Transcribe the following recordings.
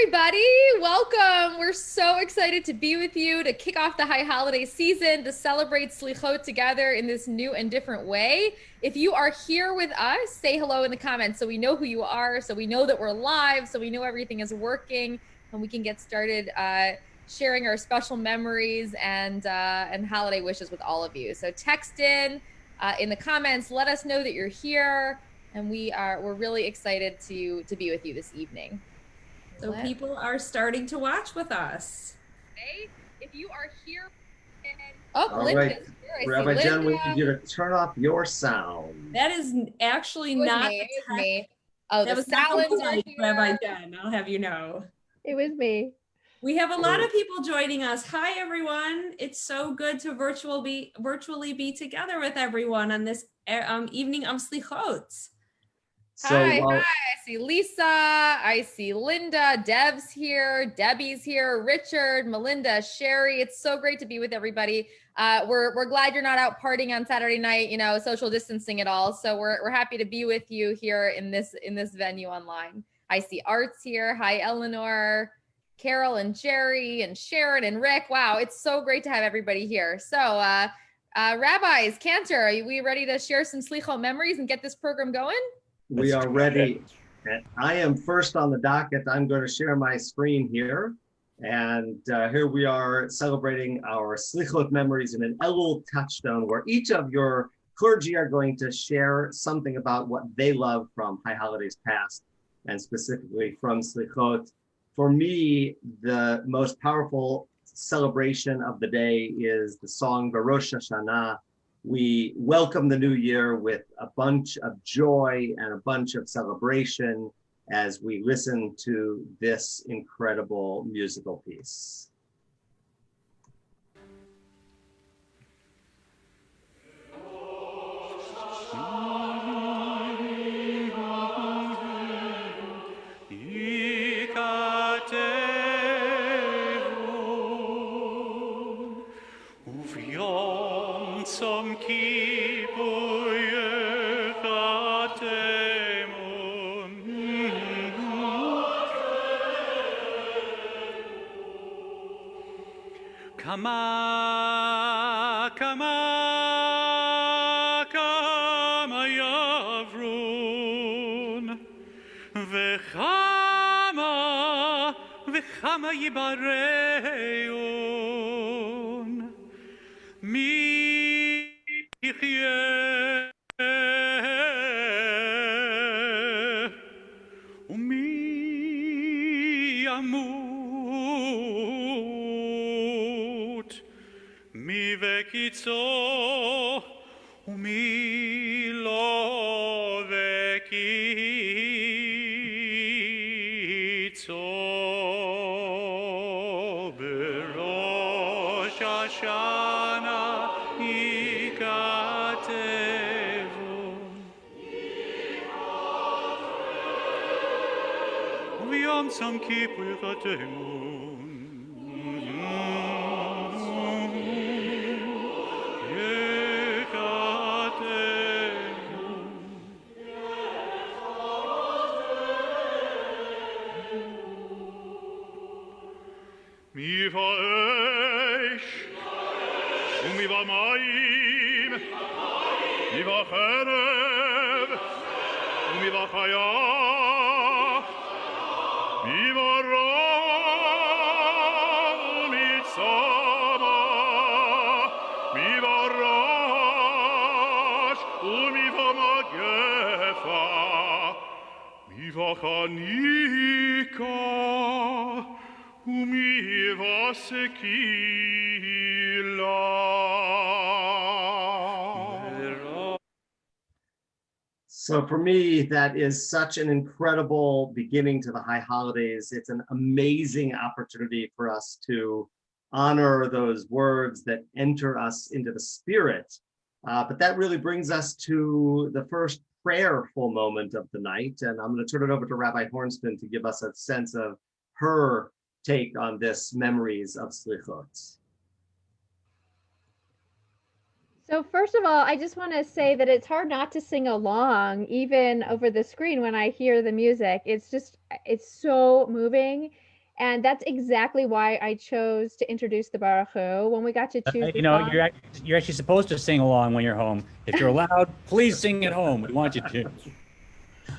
everybody. Welcome. We're so excited to be with you to kick off the high holiday season, to celebrate Slichot together in this new and different way. If you are here with us, say hello in the comments so we know who you are, so we know that we're live, so we know everything is working, and we can get started sharing our special memories and holiday wishes with all of you. So text in the comments, let us know that you're here, and we're really excited to be with you this evening. So people are starting to watch with us. Okay. If you are here, oh, All right, Linda's here. I see Rabbi Jen, we need Linda. you to turn off your sound. That is actually It was not me. the It was tech. me. Oh, That the was not the Salons are mistake, Rabbi here. Jen. I'll have you know. It was me. We have a lot of people joining us. Hi, everyone. It's so good to virtually be together with everyone on this evening of Slichot. Hi. I see Lisa. I see Linda. Deb's here. Debbie's here. Richard, Melinda, Sherry. It's so great to be with everybody. We're glad you're not out partying on Saturday night, social distancing at all. So we're happy to be with you here in this venue online. I see Art's here. Hi, Eleanor, Carol, and Jerry, and Sharon, and Rick. Wow, it's so great to have everybody here. So rabbis, Cantor, are we ready to share some Slichot memories and get this program going? We are ready. And I am first on the docket. I'm going to share my screen here. And here we are celebrating our Slichot memories in an Elul touchstone, where each of your clergy are going to share something about what they love from High Holidays past, and specifically from Slichot. For me, the most powerful celebration of the day is the song Rosh Hashanah. We welcome the new year with a bunch of joy and a bunch of celebration as we listen to this incredible musical piece. Kama yavrun v'chama yibareun mi yichyeh u'mi yamut mi vekitzo umi lo vekitzo berosh Hashanah ikatevu v'yom tzom kippur ikatevu mi va'esh umi va'mayim mi va'cherev umi va'chaya mi va'rav umi tzama mi va'rash umi va'magefa mi va'chanika So for me, that is such an incredible beginning to the High Holidays. It's an amazing opportunity for us to honor those words that enter us into the spirit. But that really brings us to the first prayerful moment of the night. And I'm going to turn it over to Rabbi Hornsman to give us a sense of her take on this memories of Slichot. So first of all, I just want to say that it's hard not to sing along, even over the screen when I hear the music. It's so moving. And that's exactly why I chose to introduce the Baruch Hu. When we got to choose the song, You're actually supposed to sing along when you're home. If you're allowed, please sing at home. We want you to.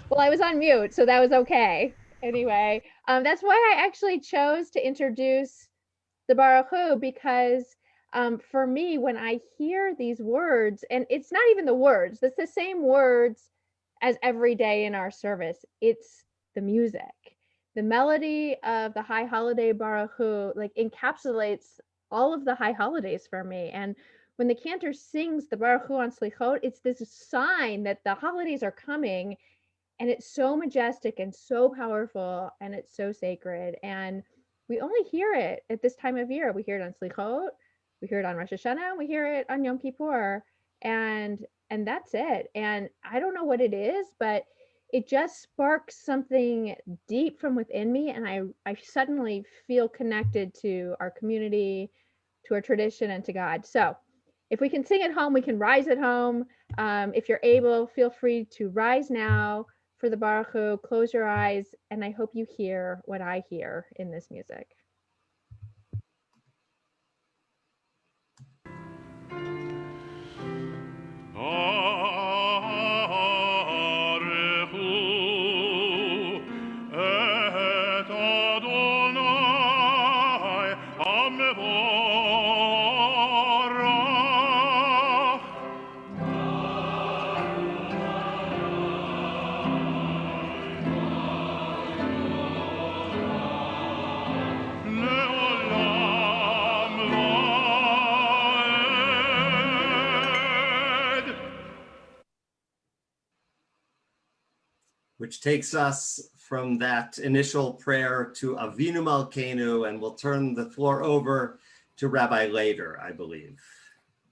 well, I was on mute, so that was okay. Anyway, that's why I actually chose to introduce the Baruch Hu, because for me, when I hear these words, and it's not even the words, it's the same words as every day in our service, it's the music. The melody of the High Holiday Baruch Hu like encapsulates all of the high holidays for me. And when the cantor sings the Baruch Hu on Selichot, it's this sign that the holidays are coming, and it's so majestic and so powerful, and it's so sacred. And we only hear it at this time of year. We hear it on Selichot, we hear it on Rosh Hashanah, we hear it on Yom Kippur, and that's it. And I don't know what it is, but it just sparks something deep from within me, and I suddenly feel connected to our community, to our tradition, and to God. So if we can sing at home, we can rise at home. If you're able, feel free to rise now for the Baruch Hu. Close your eyes, and I hope you hear what I hear in this music. Et Adonai Amevorach. Leolam vaed. Which takes us from that initial prayer to Avinu Malkeinu, and we'll turn the floor over to Rabbi Lader, I believe.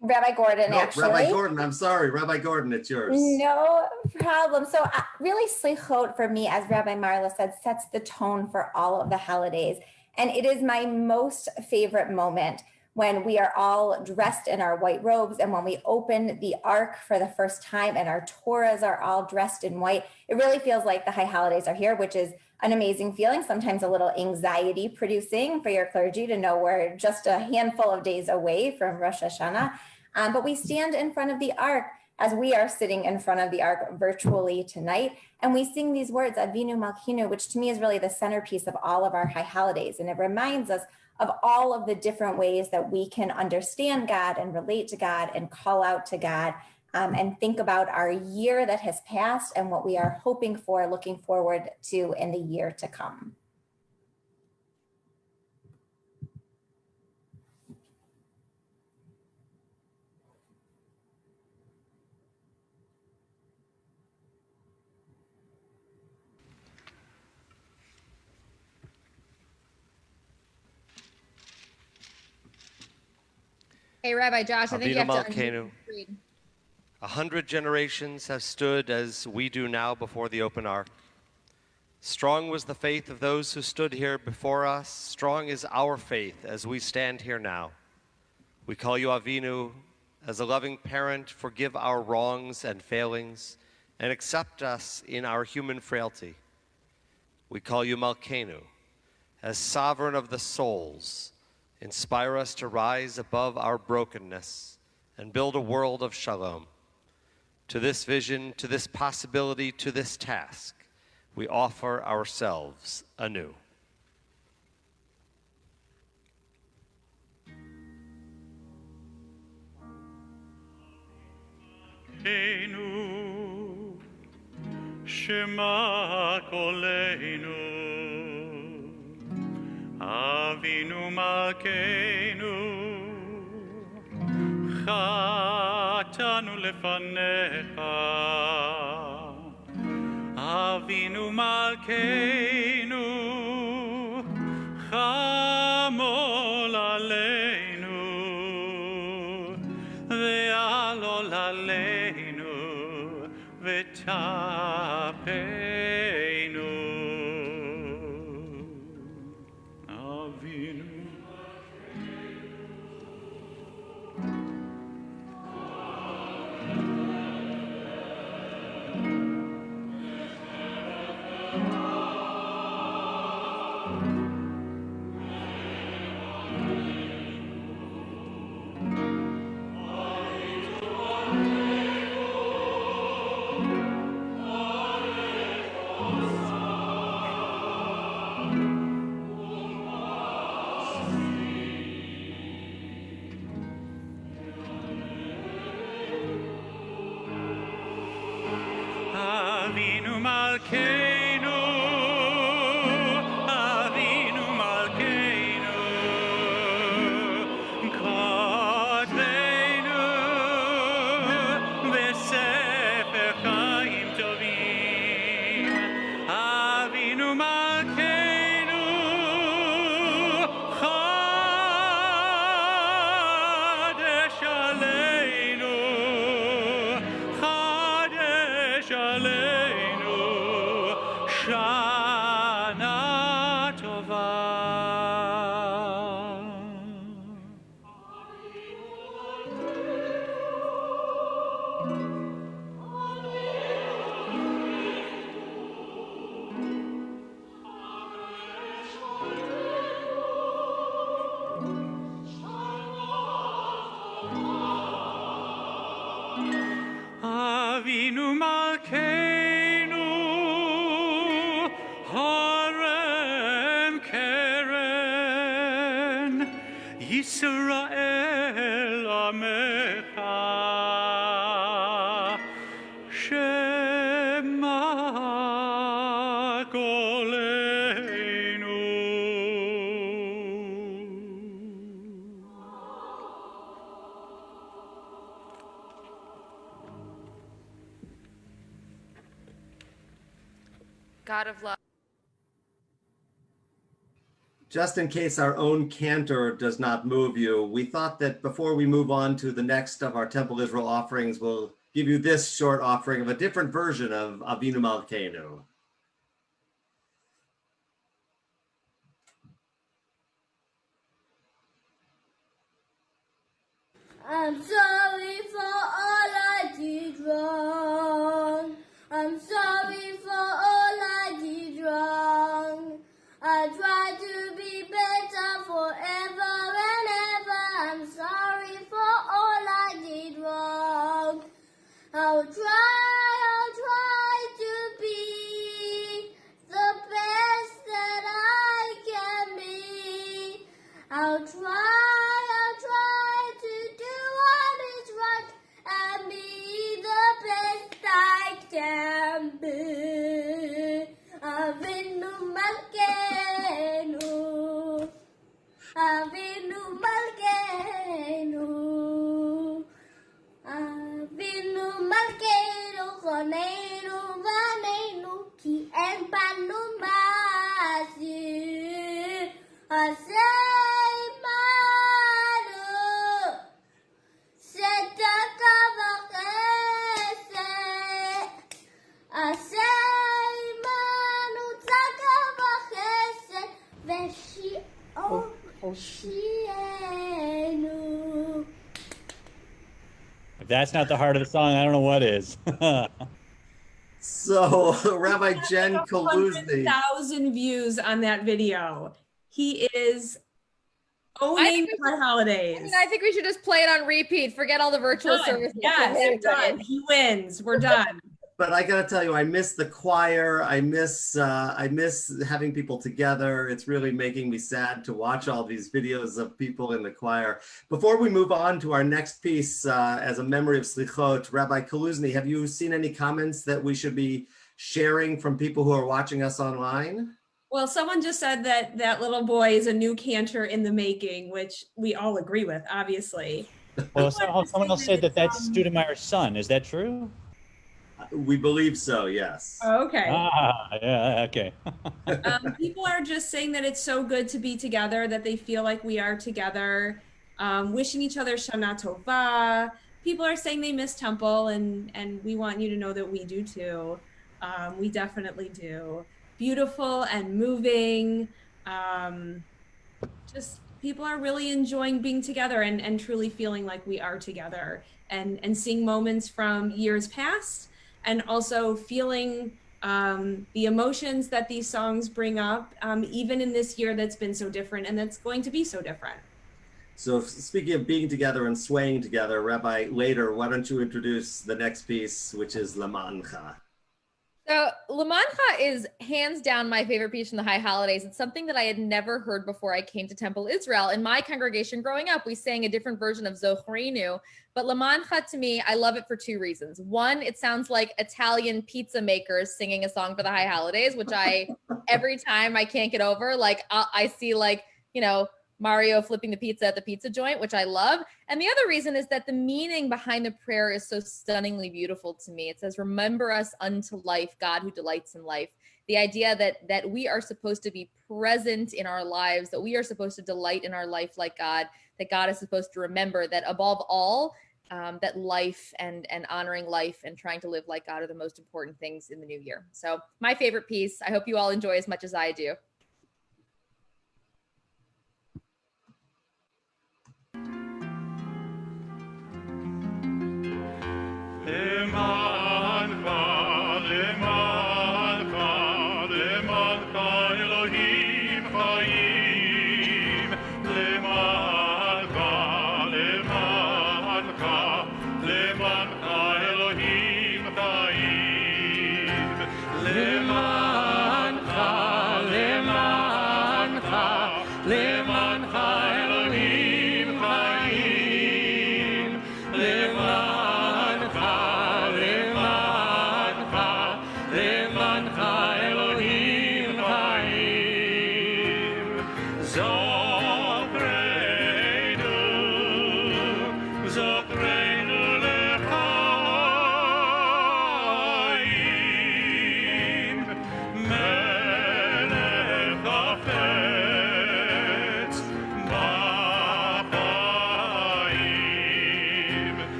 Rabbi Gordon, No, actually. Rabbi Gordon, I'm sorry. Rabbi Gordon, it's yours. No problem. So really, Selichot for me, as Rabbi Marla said, sets the tone for all of the holidays. And it is my most favorite moment when we are all dressed in our white robes, and when we open the Ark for the first time and our Torahs are all dressed in white. It really feels like the high holidays are here, which is an amazing feeling, sometimes a little anxiety producing for your clergy to know we're just a handful of days away from Rosh Hashanah. But we stand in front of the Ark, as we are sitting in front of the Ark virtually tonight, and we sing these words, Avinu Malkeinu, which to me is really the centerpiece of all of our high holidays. And it reminds us of all of the different ways that we can understand God and relate to God and call out to God, and think about our year that has passed and what we are hoping for, looking forward to in the year to come. Hey, Rabbi Josh, I think you have to Malkeinu. 100 generations have stood as we do now before the open ark. Strong was the faith of those who stood here before us. Strong is our faith as we stand here now. We call you Avinu. As a loving parent, forgive our wrongs and failings and accept us in our human frailty. We call you Malkeinu. As sovereign of the souls, inspire us to rise above our brokenness and build a world of shalom. To this vision, to this possibility, to this task, we offer ourselves anew. Shema koleinu, Avinu Malkeinu, Chatanu lefanecha, Avinu Malkeinu, Chamol aleinu, ve'alol aleinu, ve'tapeinu. Avinu. ישראל עמך, שמע קולנו. God of love. Just in case our own cantor does not move you, we thought that before we move on to the next of our Temple Israel offerings, we'll give you this short offering of a different version of Avinu Malkeinu. I'm sorry for all I did wrong. I'm sorry for all I did wrong. I try to be better forever and ever. I'm sorry for all I did wrong. I'll try to be the best that I can be. I'll try to do what is right and be the best I can be. Avinu Malkeinu, Avinu Malkeinu, Avinu Malkeinu, Choneinu Vaneinu, Ki en banu masir, Asay manu, Sedaka v'chesed, Asay manu, Tzaka v'chesed, V'shi'enu. If that's not the heart of the song, I don't know what is. So, Rabbi Jen Kaluzny. 100,000 views on that video. He is owning the holidays. I think we should just play it on repeat. Forget all the virtual services. Yes, done. He wins. We're done. But I gotta tell you, I miss the choir. I miss having people together. It's really making me sad to watch all these videos of people in the choir. Before we move on to our next piece, as a memory of Selichot, Rabbi Kaluzny, have you seen any comments that we should be sharing from people who are watching us online? Well, someone just said that that little boy is a new cantor in the making, which we all agree with, obviously. Well, someone else said that that's Studemeyer's son. Is that true? We believe so, yes. Okay. Yeah, okay. People are just saying that it's so good to be together, that they feel like we are together, wishing each other Shana Tova. People are saying they miss Temple, and we want you to know that we do too. We definitely do. Beautiful and moving. Just people are really enjoying being together and truly feeling like we are together, and seeing moments from years past, and also feeling the emotions that these songs bring up, even in this year that's been so different and that's going to be so different. So speaking of being together and swaying together, Rabbi, later, why don't you introduce the next piece, which is Lamancha. So Lamancha is hands down my favorite piece from the High Holidays. It's something that I had never heard before I came to Temple Israel. In my congregation growing up, we sang a different version of Zochrenu, but Lamancha, to me, I love it for two reasons. One, it sounds like Italian pizza makers singing a song for the High Holidays, which every time I can't get over, like I see Mario flipping the pizza at the pizza joint, which I love. And the other reason is that the meaning behind the prayer is so stunningly beautiful to me. It says, remember us unto life, God who delights in life. The idea that we are supposed to be present in our lives, that we are supposed to delight in our life like God, that God is supposed to remember that above all, that life and honoring life and trying to live like God are the most important things in the new year. So my favorite piece. I hope you all enjoy as much as I do.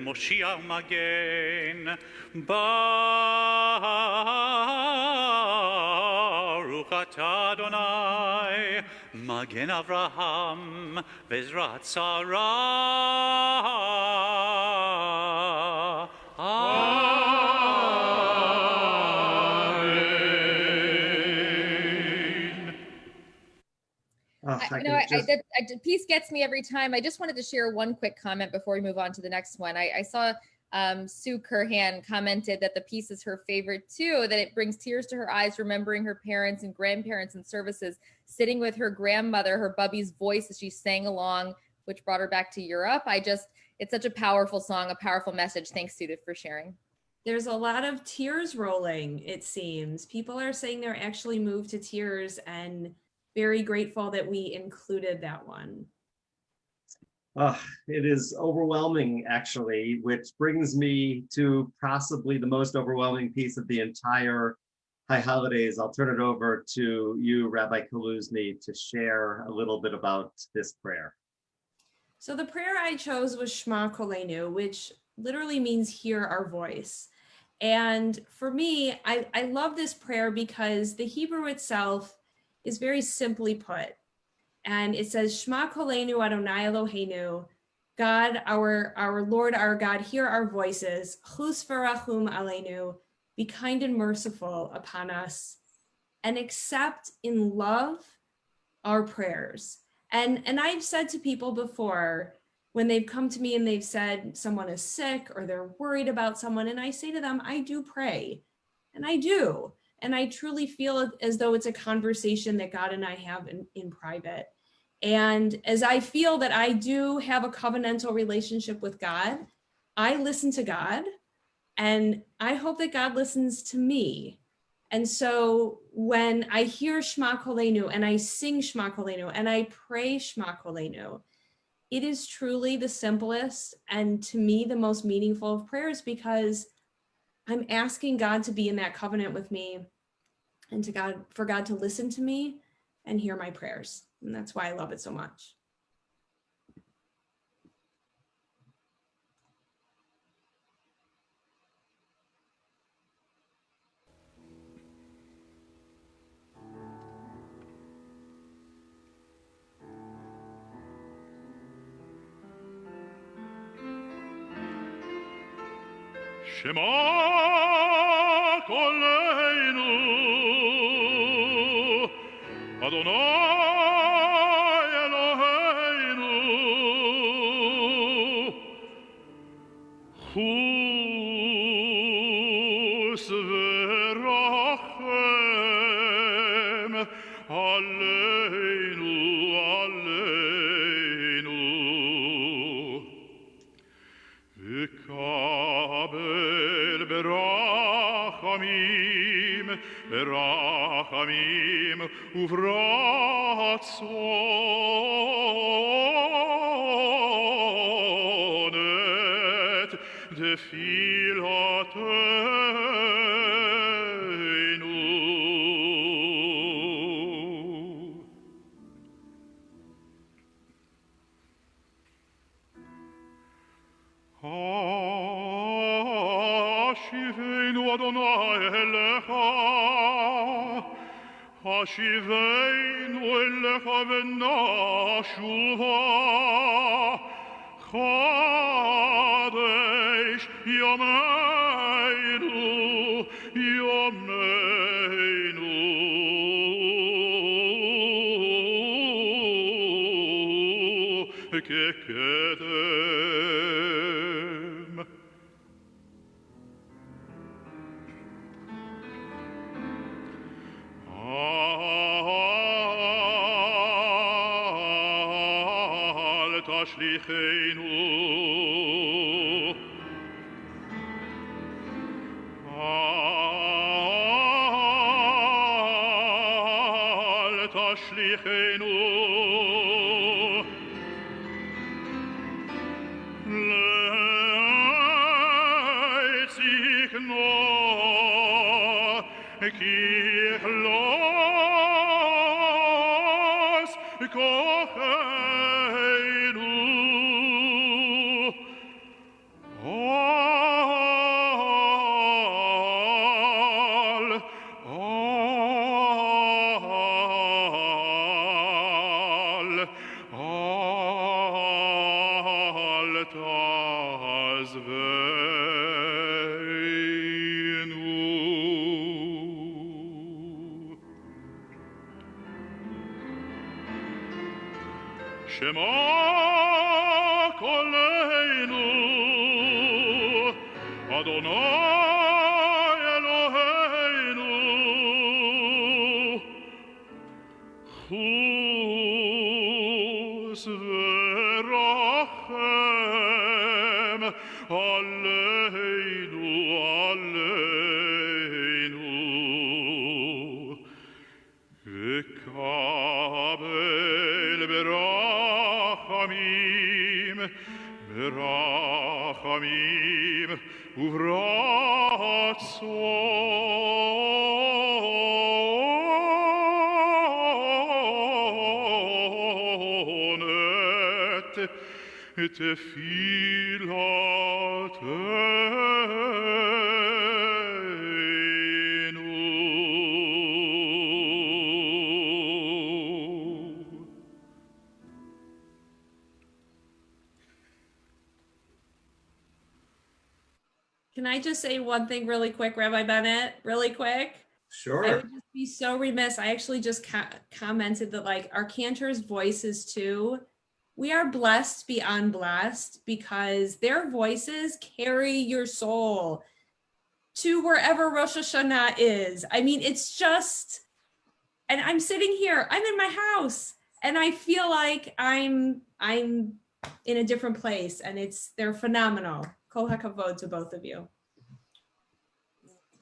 Moshiach Magen, Baruch atah Adonai, Magen Avraham, Vezrat Sarah. Peace gets me every time. I just wanted to share one quick comment before we move on to the next one. I saw Sue Curhan commented that the piece is her favorite too, that it brings tears to her eyes, remembering her parents and grandparents and services, sitting with her grandmother, her bubby's voice as she sang along, which brought her back to Europe. It's such a powerful song, a powerful message. Thanks, Sue, for sharing. There's a lot of tears rolling, it seems. People are saying they're actually moved to tears and very grateful that we included that one. It is overwhelming, actually, which brings me to possibly the most overwhelming piece of the entire High Holidays. I'll turn it over to you, Rabbi Kaluzny, to share a little bit about this prayer. So the prayer I chose was Shema Kolenu, which literally means hear our voice. And for me, I love this prayer because the Hebrew itself is very simply put. And it says, Shema Kolenu Adonai Eloheinu, God, our Lord, our God, hear our voices. Chus v'rachum aleinu, be kind and merciful upon us, and accept in love our prayers. And I've said to people before, when they've come to me and they've said someone is sick or they're worried about someone, and I say to them, I do pray, and I do. And I truly feel as though it's a conversation that God and I have in private. And as I feel that I do have a covenantal relationship with God, I listen to God, and I hope that God listens to me. And so when I hear Shema Kolenu and I sing Shema Kolenu and I pray Shema Kolenu, it is truly the simplest and to me the most meaningful of prayers, because I'm asking God to be in that covenant with me and for God to listen to me and hear my prayers. And that's why I love it so much. Shema Kolenu, Adonai Eloheinu, Chus v'rachem aleinu, aleinu. V'kabel berachamim, berachamim uvratzonet tefilateinu. Hashivenu Adonai elecha, Hashivenu elecha v'nashuva, Chadesh Yameinu, Yameinu, Kekedem. Al tashlichenu, תשליכנו להציקנו ככלוס כוחנו Shema koleinu Adonai Eloheinu Chus verachem Aleinu Aleinu Ekabel berachamim berachamim uvratzon et tefilatenu. Can I just say one thing really quick, Rabbi Bennett? Really quick? Sure. I would just be so remiss. I actually just commented that like our cantors' voices too, we are blessed beyond blessed because their voices carry your soul to wherever Rosh Hashanah is. I mean, it's just, and I'm sitting here, I'm in my house, and I feel like I'm in a different place, and they're phenomenal. Kol hakavod to both of you.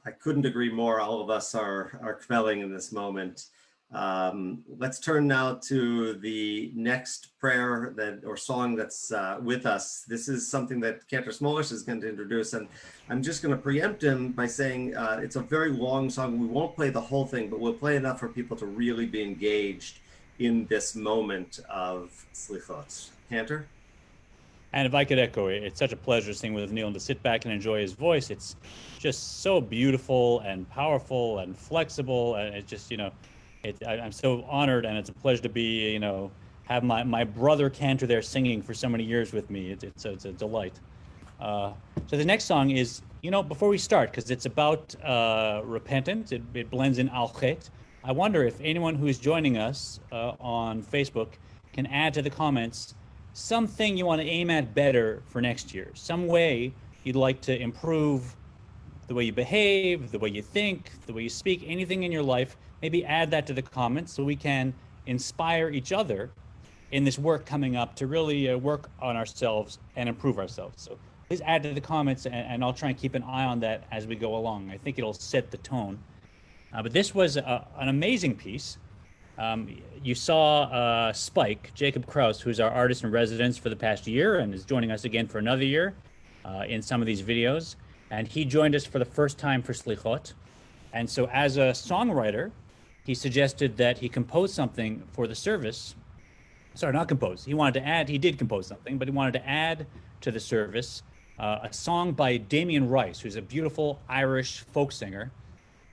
I couldn't agree more. All of us are kvelling in this moment. Let's turn now to the next prayer or song that's with us. This is something that Cantor Smolish is going to introduce, and I'm just going to preempt him by saying it's a very long song. We won't play the whole thing, but we'll play enough for people to really be engaged in this moment of Slichot. Cantor? And if I could echo it, it's such a pleasure to sing with Neil and to sit back and enjoy his voice. It's just so beautiful and powerful and flexible. And it's just, I'm so honored, and it's a pleasure to be, have my brother Cantor there singing for so many years with me. It's a delight. So the next song is, before we start, because it's about repentance, it blends in Al Chet. I wonder if anyone who is joining us on Facebook can add to the comments something you want to aim at better for next year, some way you'd like to improve the way you behave, the way you think, the way you speak, anything in your life. Maybe add that to the comments so we can inspire each other in this work coming up to really work on ourselves and improve ourselves. So please add to the comments, and I'll try and keep an eye on that as we go along. I think it'll set the tone. But this was an amazing piece. You saw Spike, Jacob Kraus, who's our artist in residence for the past year and is joining us again for another year in some of these videos. And he joined us for the first time for Slichot. And so as a songwriter, he suggested that he compose something for the service. Sorry, not compose. He did compose something, but he wanted to add to the service a song by Damien Rice, who's a beautiful Irish folk singer.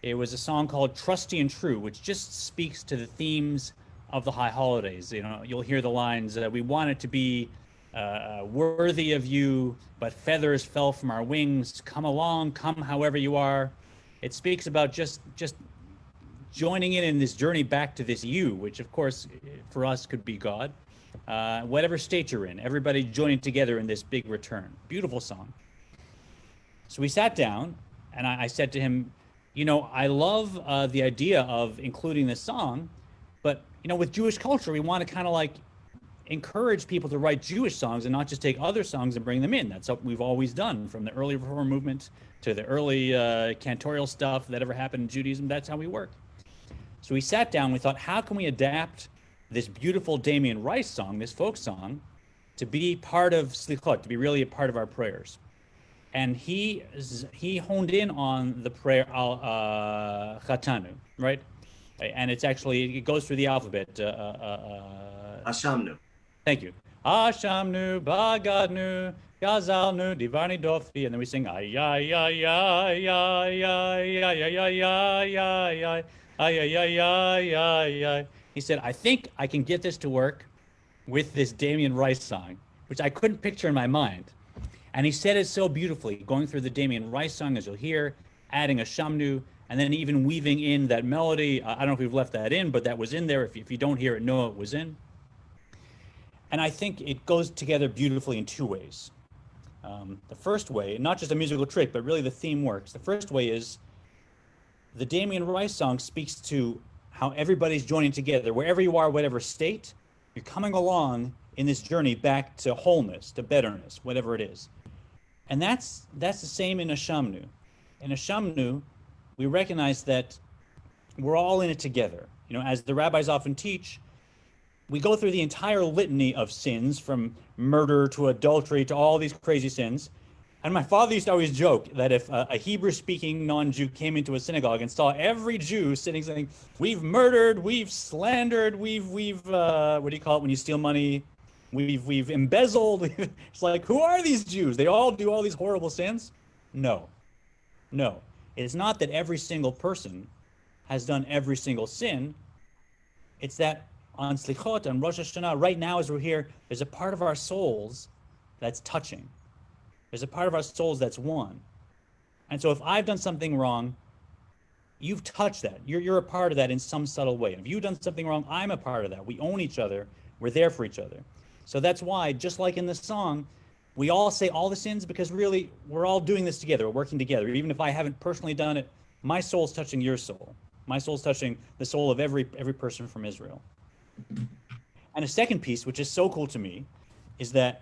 It was a song called Trusty and True, which just speaks to the themes of the high holidays. You'll hear the lines, we wanted to be worthy of you, but feathers fell from our wings. Come along, come however you are. It speaks about just joining in this journey back to this you, which of course for us could be God. Whatever state you're in, everybody joining together in this big return. Beautiful song. So we sat down, and I said to him, I love the idea of including this song, but, with Jewish culture, we want to kind of like encourage people to write Jewish songs and not just take other songs and bring them in. That's what we've always done, from the early Reform movement to the early cantorial stuff that ever happened in Judaism. That's how we work. So we sat down, we thought, how can we adapt this beautiful Damien Rice song, this folk song, to be part of Slichot, to be really a part of our prayers? And he honed in on the prayer Al Chatanu, right? And it's actually, it goes through the alphabet. Ashamnu. Thank you. Ashamnu, Bagadnu, Gazalnu, Divarni Dofi, and then we sing ay ay ay ay ay ay ay ay ay ay ay ay ay ay ay ay. He said, I think I can get this to work with this Damien Rice song, which I couldn't picture in my mind. And he said it so beautifully, going through the Damien Rice song, as you'll hear, adding a shamnu, and then even weaving in that melody. I don't know if we've left that in, but that was in there. If you don't hear it, know it was in. And I think it goes together beautifully in two ways. The first way, not just a musical trick, but really the theme works. The first way is the Damien Rice song speaks to how everybody's joining together. Wherever you are, whatever state, you're coming along in this journey back to wholeness, to betterness, whatever it is. And that's the same in a shamnu. In a shamnu, we recognize that we're all in it together. You know, as the rabbis often teach, we go through the entire litany of sins, from murder to adultery to all these crazy sins. And my father used to always joke that if a Hebrew-speaking non-Jew came into a synagogue and saw every Jew sitting saying, we've murdered, we've slandered, we've what do you call it when you steal money? We've embezzled. It's like, who are these Jews? They all do all these horrible sins? No. It's not that every single person has done every single sin. It's that on Slichot, on Rosh Hashanah, right now as we're here, there's a part of our souls that's touching. There's a part of our souls that's one. And so if I've done something wrong, you've touched that. You're a part of that in some subtle way. If you've done something wrong, I'm a part of that. We own each other. We're there for each other. So that's why, just like in the song, we all say all the sins, because really we're all doing this together. We're working together. Even if I haven't personally done it, my soul's touching your soul. My soul's touching the soul of every person from Israel. And a second piece, which is so cool to me, is that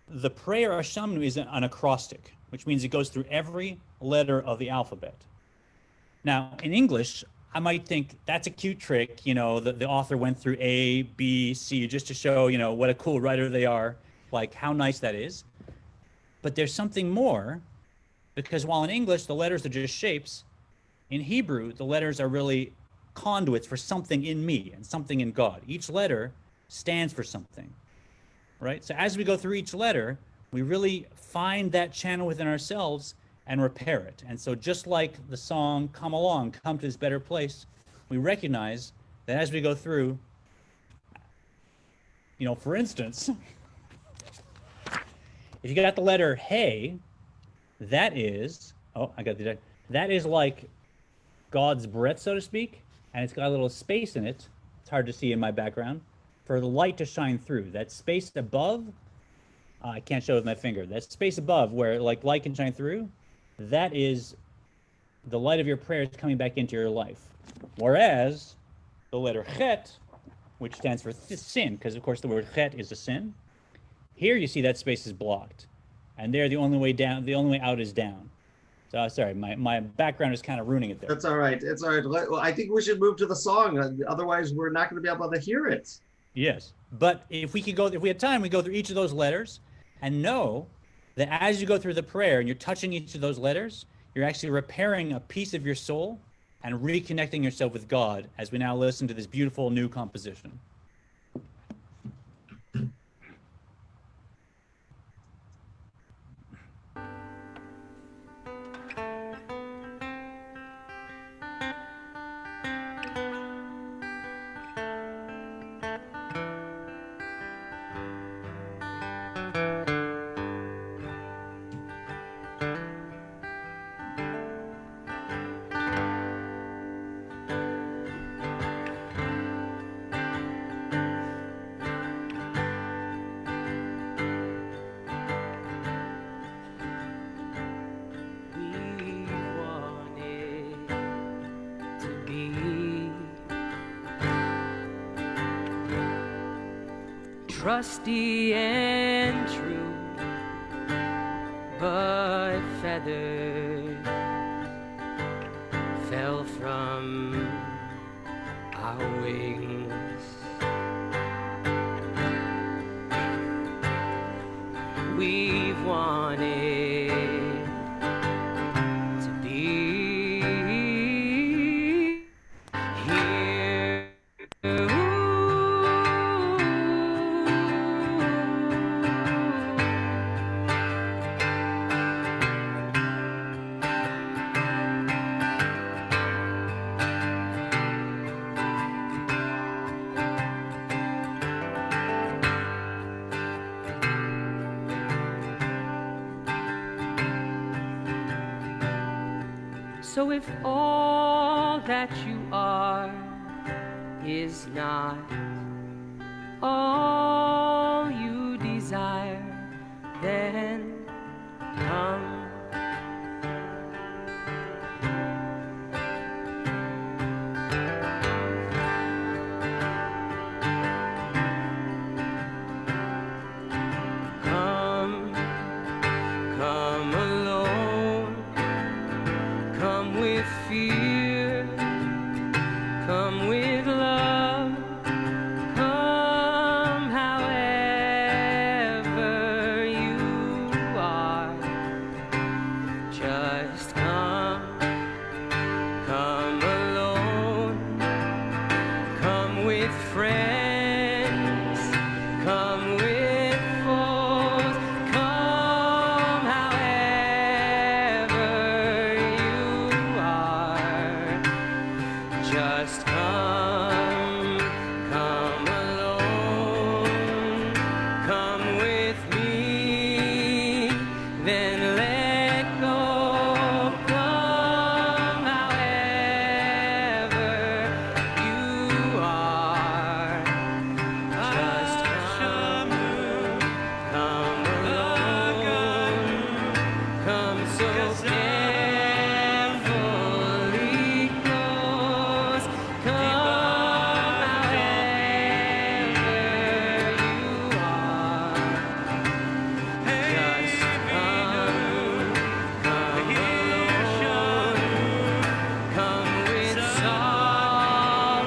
the prayer Ashamnu is an acrostic, which means it goes through every letter of the alphabet. Now, in English, I might think that's a cute trick. You know, the author went through A, B, C, just to show, you know, what a cool writer they are, like how nice that is. But there's something more, because while in English, the letters are just shapes, in Hebrew, the letters are really conduits for something in me and something in God. Each letter stands for something, right? So as we go through each letter, we really find that channel within ourselves and repair it. And so just like the song, Come Along, Come to This Better Place, we recognize that as we go through, you know, for instance, if you got the letter Hey, that is, that is like God's breath, so to speak, and it's got a little space in it. It's hard to see in my background, for the light to shine through. That space above, I can't show it with my finger. That space above where like light can shine through, that is the light of your prayers coming back into your life. Whereas the letter Chet, which stands for sin, because of course the word Chet is a sin, here you see that space is blocked. And there the only way down, the only way out is down. So sorry, my background is kind of ruining it there. That's all right. It's all right. Well, I think we should move to the song. Otherwise, we're not going to be able to hear it. Yes, but if we had time, we go through each of those letters and know that as you go through the prayer and you're touching each of those letters, you're actually repairing a piece of your soul and reconnecting yourself with God as we now listen to this beautiful new composition. Trusty and true, but feathered fell from our wings. We've wanted to be here. So if all that you are is not all you desire, then come. Come, come alone, come with fear, come with love, come however you are. Just come, come alone, come with friends, come with foes, come however you are. Just come, come alone, come with me, then let go. Come however you are. Just come, come alone, come so carefully close. Come however you are. Just come, come alone, come with sorrows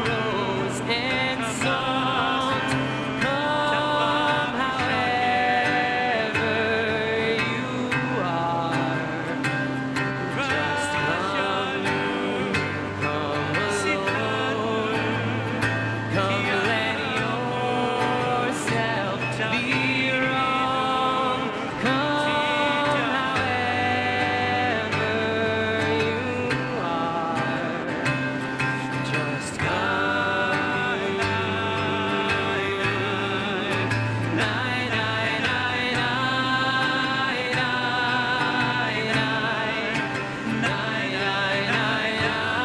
and songs. Come however you are. Just come, come alone, come let yourself be wrong. Come however you are. Just come. Night, night, night, night, night, night. Night, night, night, night,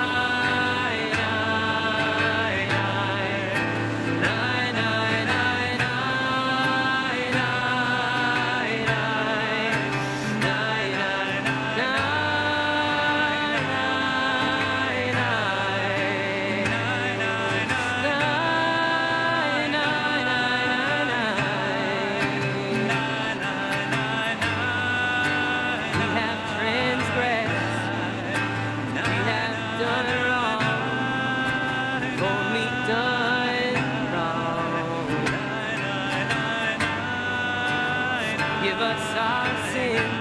night, night. Night, night, night, night, night, night. Night, night, We have transgressed, we have done wrong, we've only done wrong. Give us our sins,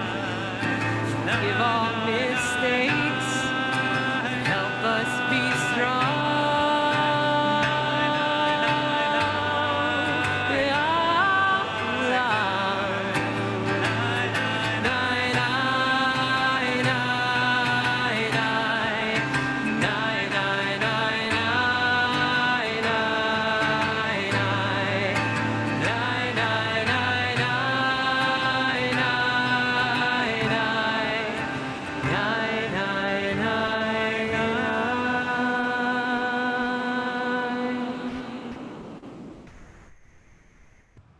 forgive all mistakes, help us be strong.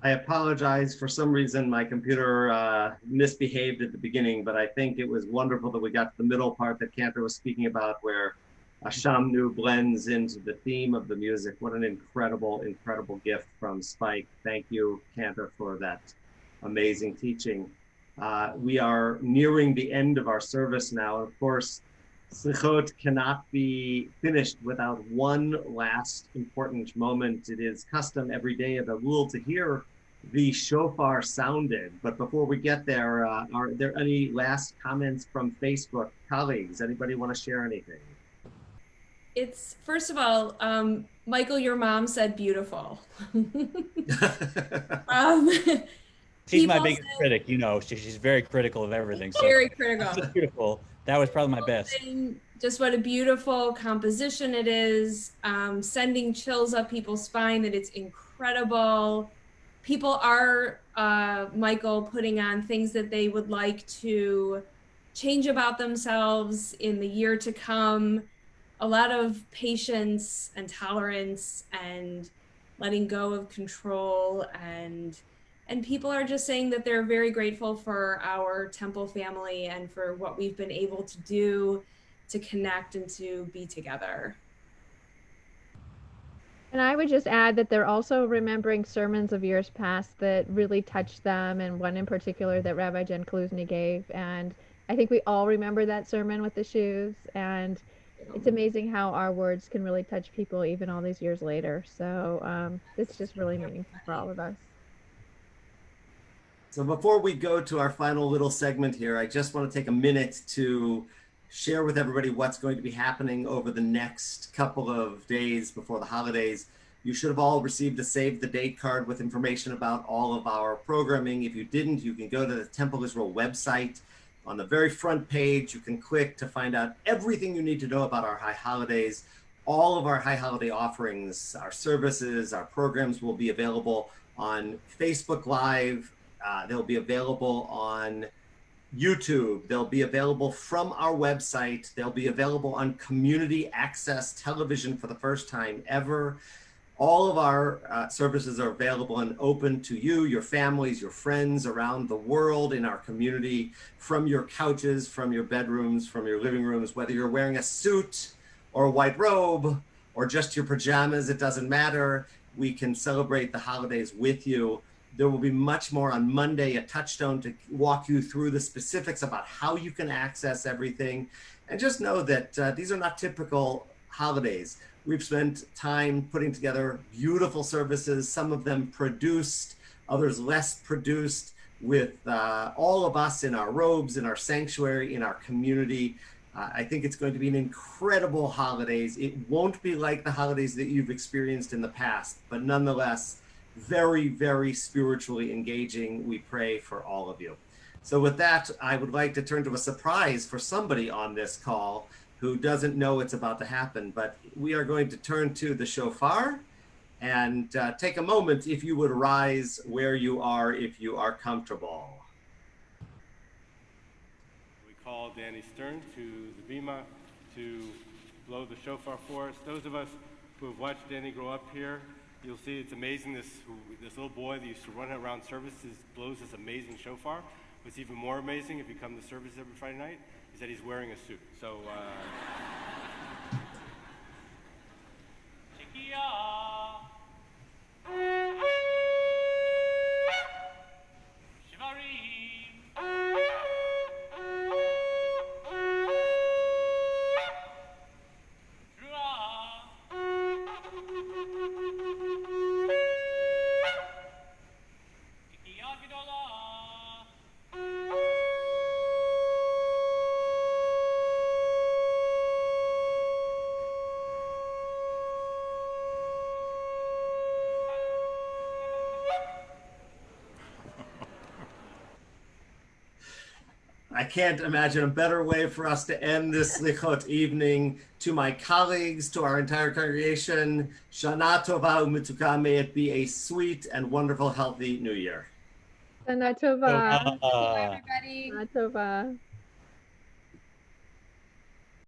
I apologize. For some reason, my computer misbehaved at the beginning, but I think it was wonderful that we got to the middle part that Cantor was speaking about, where Shamnu blends into the theme of the music. What an incredible, incredible gift from Spike. Thank you, Cantor, for that amazing teaching. We are nearing the end of our service now. Of course, Selichot cannot be finished without one last important moment. It is custom every day of Elul to hear the shofar sounded. But before we get there, are there any last comments from Facebook colleagues? Anybody want to share anything? It's first of all, Michael, your mom said beautiful. um, She's my people biggest critic, you know. She's very critical of everything. So very critical. that's beautiful. That was probably my best. saying just what a beautiful composition it is, sending chills up people's spine, that it's incredible. People are, Michael, putting on things that they would like to change about themselves in the year to come. A lot of patience and tolerance and letting go of control, and people are just saying that they're very grateful for our temple family and for what we've been able to do to connect and to be together. And I would just add that they're also remembering sermons of years past that really touched them, and one in particular that Rabbi Jen Kaluzny gave. And I think we all remember that sermon with the shoes. And it's amazing how our words can really touch people even all these years later. So it's just really meaningful for all of us. So before we go to our final little segment here, I just want to take a minute to share with everybody what's going to be happening over the next couple of days before the holidays. You should have all received a save the date card with information about all of our programming. If you didn't, you can go to the Temple Israel website. On the very front page, you can click to find out everything you need to know about our high holidays. All of our high holiday offerings, our services, our programs will be available on Facebook Live. They'll be available on YouTube. They'll be available from our website. They'll be available on community access television for the first time ever. All of our services are available and open to you, your families, your friends around the world in our community, from your couches, from your bedrooms, from your living rooms, whether you're wearing a suit or a white robe or just your pajamas, it doesn't matter. We can celebrate the holidays with you. There will be much more on Monday, a touchstone to walk you through the specifics about how you can access everything. And just know that these are not typical holidays. We've spent time putting together beautiful services, some of them produced, others less produced, with all of us in our robes, in our sanctuary, in our community. I think it's going to be an incredible holidays. It won't be like the holidays that you've experienced in the past, but nonetheless, very, very spiritually engaging. We pray for all of you. So with that, I would like to turn to a surprise for somebody on this call who doesn't know it's about to happen, but we are going to turn to the shofar and take a moment, if you would rise where you are, if you are comfortable. We call Danny Stern to the bima to blow the shofar for us. Those of us who have watched Danny grow up here, you'll see it's amazing. This little boy that used to run around services blows this amazing shofar. What's even more amazing, if you come to service every Friday night, is that he's wearing a suit. So, I can't imagine a better way for us to end this Selichot evening. To my colleagues, to our entire congregation, Shana Tova U'Mituka, may it be a sweet and wonderful, healthy New Year. Shana Tova. Everybody. Shana Tova.